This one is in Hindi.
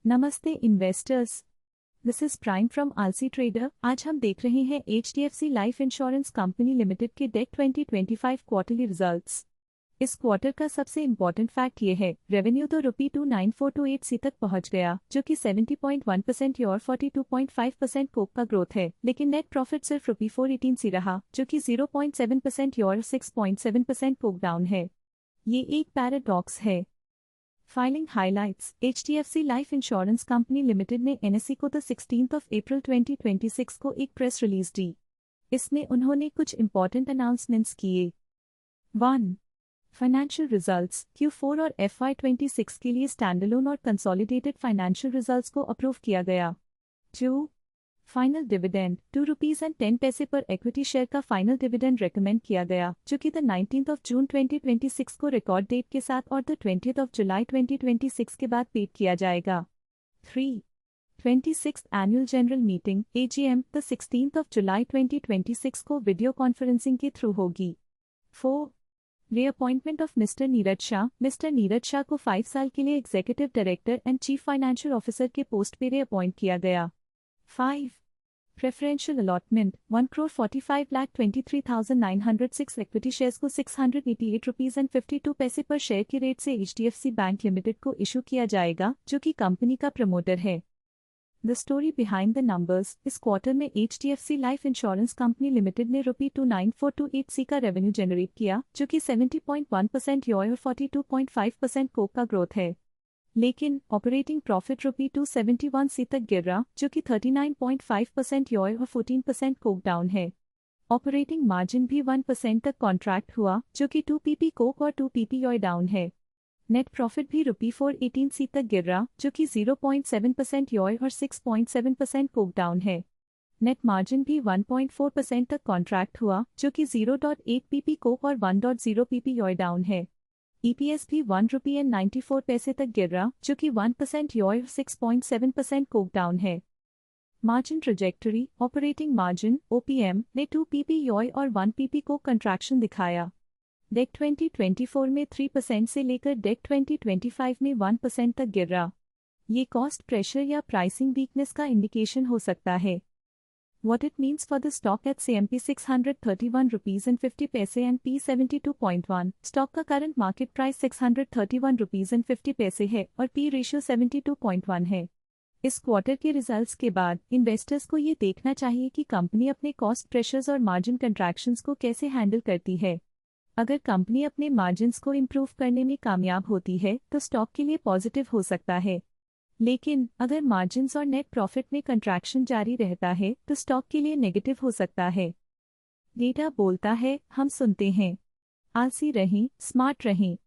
नमस्ते investors, this is prime from आलसी ट्रेडर। आज हम देख रहे हैं HDFC life insurance company limited के डेक 2025 क्वार्टरली रिजल्ट्स। इस क्वार्टर का सबसे इम्पोर्टेंट फैक्ट ये है, रेवेन्यू तो ₹29428 तक पहुंच गया, जो कि 70.1% और 42.5% कोक का ग्रोथ है, लेकिन नेट प्रॉफिट सिर्फ ₹418 रहा, जो कि 0.7% और 6.7% कोक डाउन है। ये एक पैराडॉक्स है। Filing highlights. HDFC life insurance company limited ने NSE को 16 अप्रैल 2026 को एक प्रेस रिलीज दी। इसमें उन्होंने कुछ इंपॉर्टेंट अनाउंसमेंट्स किए। 1. Financial results. Q4 और FY26 के लिए स्टैंडअलोन और कंसोलिडेटेड फाइनेंशियल रिजल्ट्स को अप्रूव किया गया। 2. फाइनल डिविडेंड ₹2.10 पर इक्विटी शेयर का फाइनल डिविडेंड रेकमेंड किया गया, जो कि 19 जून 2026 को रिकॉर्ड डेट के साथ और 20 जुलाई 2026 के बाद पेड किया जाएगा। 3. 26th annual general meeting AGM 16 जुलाई 2026 को वीडियो कॉन्फ्रेंसिंग के थ्रू होगी। 4. Reappointment of mister Neeraj Shah. Mister Neeraj Shah को 5 साल के लिए executive director and chief financial officer के पोस्ट पे रीअपॉइंट किया गया। 5. प्रेफरेंशियल अलॉटमेंट ₹1,45,23,906 इक्विटी शेयर्स को ₹688.52 पर शेयर के रेट से HDFC बैंक लिमिटेड को इशू किया जाएगा, जो कि कंपनी का प्रमोटर है। The story behind the numbers. इस क्वार्टर में HDFC life insurance company limited ने ₹29428 का रेवेन्यू जनरेट किया, जो कि 70.1% और 42.5% कोक का ग्रोथ है। लेकिन ऑपरेटिंग प्रॉफिट ₹271 तक गिर रहा, जो कि 39.5% और 14% कोक डाउन है। ऑपरेटिंग मार्जिन भी 1% तक कॉन्ट्रैक्ट हुआ, जो कि 2 pp कोक और 2 pp और डाउन है। नेट प्रॉफिट भी ₹418 तक गिर रहा, जो कि 0.7% और 6.7% कोक डाउन है। नेट मार्जिन भी 1.4% तक कॉन्ट्रैक्ट हुआ, जो कि 0.8 pp कोक और 1.0 pp और डाउन है। EPS भी ₹1.94 तक गिर रहा, जो कि 1% और 6.7% कोक डाउन है। Margin trajectory. Operating margin OPM ने 2 pp और 1 pp को कंट्रैक्शन दिखाया। डेक 2024 में 3% से लेकर डेक 2025 में 1% तक गिर रहा। ये कॉस्ट प्रेशर या प्राइसिंग वीकनेस का इंडिकेशन हो सकता है। What it means for the stock at CMP ₹631.50 and P72.1। Stock का करंट मार्केट प्राइस ₹631.50 है और P रेशियो 72.1 है। इस क्वार्टर के रिजल्ट्स के बाद इन्वेस्टर्स को ये देखना चाहिए कि कंपनी अपने कॉस्ट प्रेशर्स और मार्जिन कंट्रैक्शंस को कैसे हैंडल करती है। अगर कंपनी अपने मार्जिन्स को इम्प्रूव करने में कामयाब होती है तो स्टॉक के लिए पॉजिटिव हो सकता है, लेकिन अगर मार्जिन्स और नेट प्रॉफिट में कंट्रैक्शन जारी रहता है तो स्टॉक के लिए नेगेटिव हो सकता है। डेटा बोलता है, हम सुनते हैं। आलसी रहें, स्मार्ट रहें।